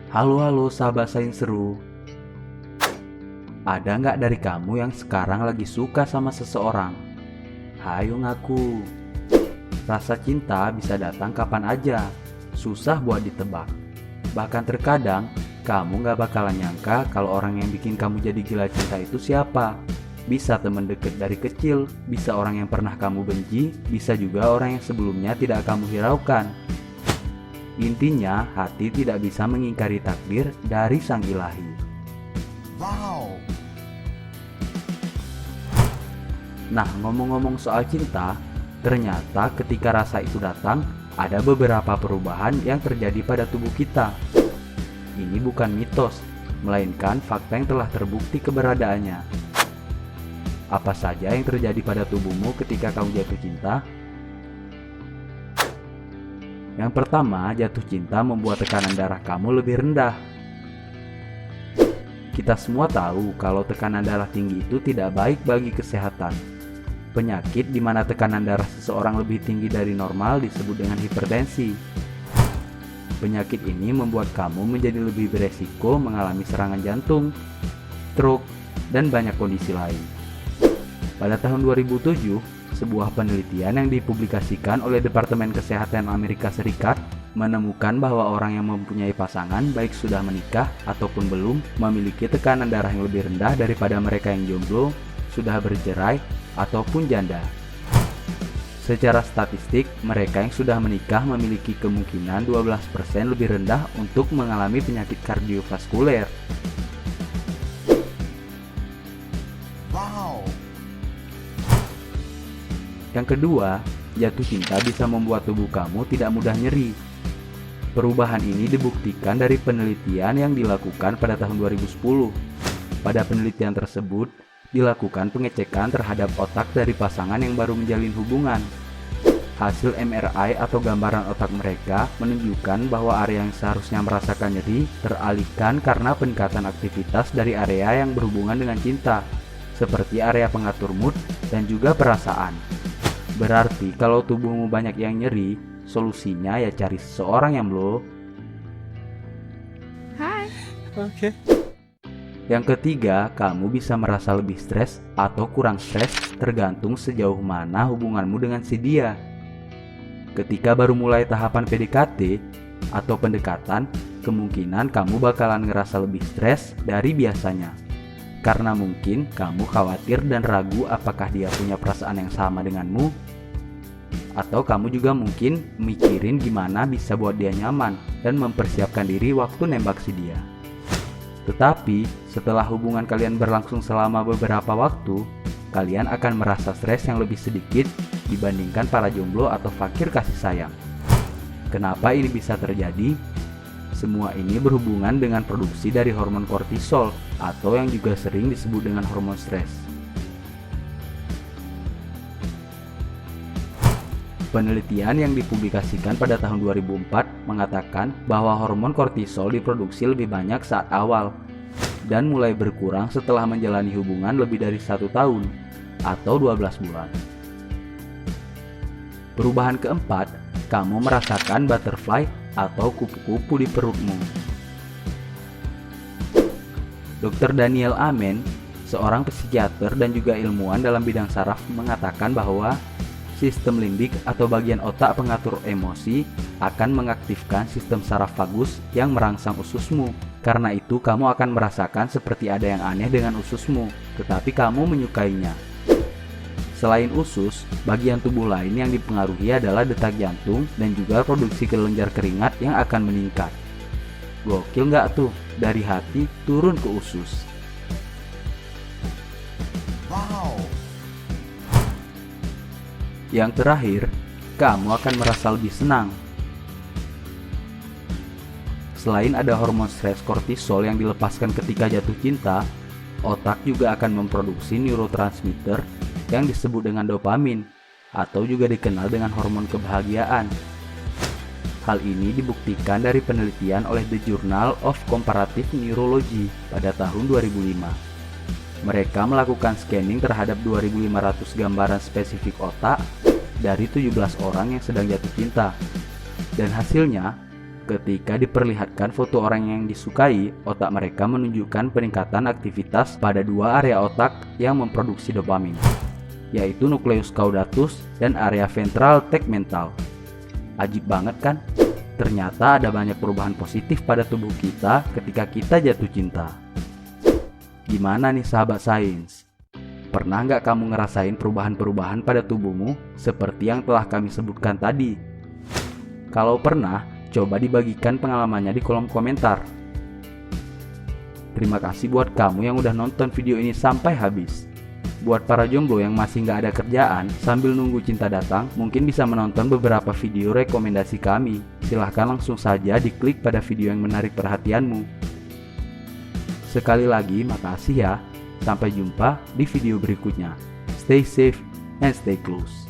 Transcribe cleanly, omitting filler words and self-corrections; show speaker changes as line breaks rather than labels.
Halo sahabat sains seru. Ada nggak dari kamu yang sekarang lagi suka sama seseorang? Hayo ngaku. Rasa cinta bisa datang kapan aja, susah buat ditebak. Bahkan terkadang, kamu nggak bakalan nyangka kalau orang yang bikin kamu jadi gila cinta itu siapa. Bisa teman deket dari kecil, bisa orang yang pernah kamu benci, bisa juga orang yang sebelumnya tidak kamu hiraukan. Intinya, hati tidak bisa mengingkari takdir dari Sang Ilahi.
Wow.
Nah, ngomong-ngomong soal cinta, ternyata ketika rasa itu datang, ada beberapa perubahan yang terjadi pada tubuh kita. Ini bukan mitos, melainkan fakta yang telah terbukti keberadaannya. Apa saja yang terjadi pada tubuhmu ketika kamu jatuh cinta? Yang pertama, jatuh cinta membuat tekanan darah kamu lebih rendah. Kita semua tahu kalau tekanan darah tinggi itu tidak baik bagi kesehatan. Penyakit di mana tekanan darah seseorang lebih tinggi dari normal disebut dengan hipertensi. Penyakit ini membuat kamu menjadi lebih beresiko mengalami serangan jantung, stroke, dan banyak kondisi lain. Pada tahun 2007, sebuah penelitian yang dipublikasikan oleh Departemen Kesehatan Amerika Serikat menemukan bahwa orang yang mempunyai pasangan baik sudah menikah ataupun belum memiliki tekanan darah yang lebih rendah daripada mereka yang jomblo, sudah bercerai, ataupun janda. Secara statistik, mereka yang sudah menikah memiliki kemungkinan 12% lebih rendah untuk mengalami penyakit kardiovaskuler.
Wow.
Yang kedua, jatuh cinta bisa membuat tubuh kamu tidak mudah nyeri. Perubahan ini dibuktikan dari penelitian yang dilakukan pada tahun 2010. Pada penelitian tersebut, dilakukan pengecekan terhadap otak dari pasangan yang baru menjalin hubungan. Hasil MRI atau gambaran otak mereka menunjukkan bahwa area yang seharusnya merasakan nyeri teralihkan karena peningkatan aktivitas dari area yang berhubungan dengan cinta, seperti area pengatur mood dan juga perasaan. Berarti kalau tubuhmu banyak yang nyeri, solusinya ya cari seseorang yang blow.
Hai.
Oke.
Yang ketiga, kamu bisa merasa lebih stres atau kurang stres tergantung sejauh mana hubunganmu dengan si dia. Ketika baru mulai tahapan PDKT atau pendekatan, kemungkinan kamu bakalan ngerasa lebih stres dari biasanya. Karena mungkin kamu khawatir dan ragu apakah dia punya perasaan yang sama denganmu. Atau kamu juga mungkin mikirin gimana bisa buat dia nyaman dan mempersiapkan diri waktu nembak si dia. Tetapi, setelah hubungan kalian berlangsung selama beberapa waktu, kalian akan merasa stres yang lebih sedikit dibandingkan para jomblo atau fakir kasih sayang. Kenapa ini bisa terjadi? Semua ini berhubungan dengan produksi dari hormon kortisol atau yang juga sering disebut dengan hormon stres. Penelitian yang dipublikasikan pada tahun 2004 mengatakan bahwa hormon kortisol diproduksi lebih banyak saat awal dan mulai berkurang setelah menjalani hubungan lebih dari 1 tahun atau 12 bulan. Perubahan keempat, kamu merasakan butterfly atau kupu-kupu di perutmu. Dr. Daniel Amen, seorang psikiater dan juga ilmuwan dalam bidang saraf mengatakan bahwa sistem limbik atau bagian otak pengatur emosi akan mengaktifkan sistem saraf vagus yang merangsang ususmu. Karena itu kamu akan merasakan seperti ada yang aneh dengan ususmu, tetapi kamu menyukainya. Selain usus, bagian tubuh lain yang dipengaruhi adalah detak jantung dan juga produksi kelenjar keringat yang akan meningkat. Gokil nggak tuh? Dari hati turun ke usus.
Wow.
Yang terakhir, kamu akan merasa lebih senang. Selain ada hormon stres kortisol yang dilepaskan ketika jatuh cinta, otak juga akan memproduksi neurotransmitter yang disebut dengan dopamin atau juga dikenal dengan hormon kebahagiaan. Hal ini dibuktikan dari penelitian oleh The Journal of Comparative Neurology pada tahun 2005. Mereka melakukan scanning terhadap 2.500 gambaran spesifik otak dari 17 orang yang sedang jatuh cinta. Dan hasilnya, Ketika diperlihatkan foto orang yang disukai, otak mereka menunjukkan peningkatan aktivitas pada dua area otak yang memproduksi dopamin, yaitu nukleus caudatus dan area ventral tegmental. Ajib banget kan? Ternyata ada banyak perubahan positif pada tubuh kita ketika kita jatuh cinta. Gimana nih sahabat sains? Pernah nggak kamu ngerasain perubahan-perubahan pada tubuhmu seperti yang telah kami sebutkan tadi? Kalau pernah, coba dibagikan pengalamannya di kolom komentar. Terima kasih buat kamu yang udah nonton video ini sampai habis. Buat para jomblo yang masih nggak ada kerjaan sambil nunggu cinta datang, mungkin bisa menonton beberapa video rekomendasi kami. Silahkan langsung saja diklik pada video yang menarik perhatianmu. Sekali lagi makasih ya. Sampai jumpa di video berikutnya. Stay safe and stay close.